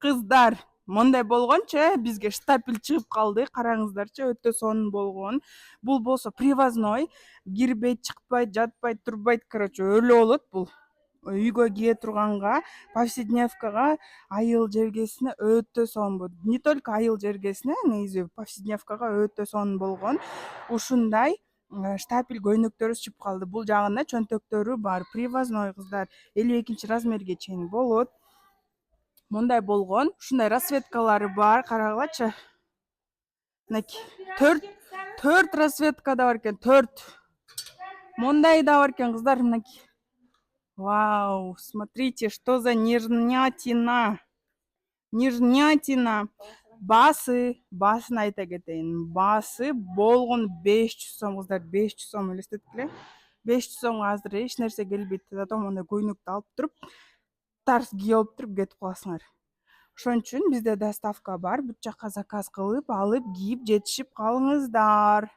Кыздар, мындай болгончу бизге штапель чыгып калды. Караңыздарчы, өтө сонун болгон. Бул болсо привозной, кирбейт, чыкпайт, жатпайт, турбайт, короче, өлө болот бул. Үйгө кие турганга, повседневкага, айыл жергесине өтө сонун болот. Не только айыл жергесине, негизи повседневкага өтө сонун болгон. Ушундай штапель көйнөктөрү чыгып калды. Бул жагында чөнтөктөрү бар. Привозной кыздар 52 размерге чейин болот. Мындай болгон. Ушундай расцветкалары бар. Карагылачы. Мынакей 4 расцветка да бар экен. 4. Мындай да бар экен кыздар, мынакей. Вау, смотрите, что за нежнятина. Нежнятина. Басын айта кетейин. Басы болгон 500 сом кыздар, 500 сом элестеткиле. 500 сомго азыр эч нерсе келбейт. Зато мындай көйнөктү алып туруп, тарс кийип алып туруп кетип каласыңар. Ошон үчүн бизде доставка бар. Бут жака заказ кылып, алып, кийип жетишип калыңыздар.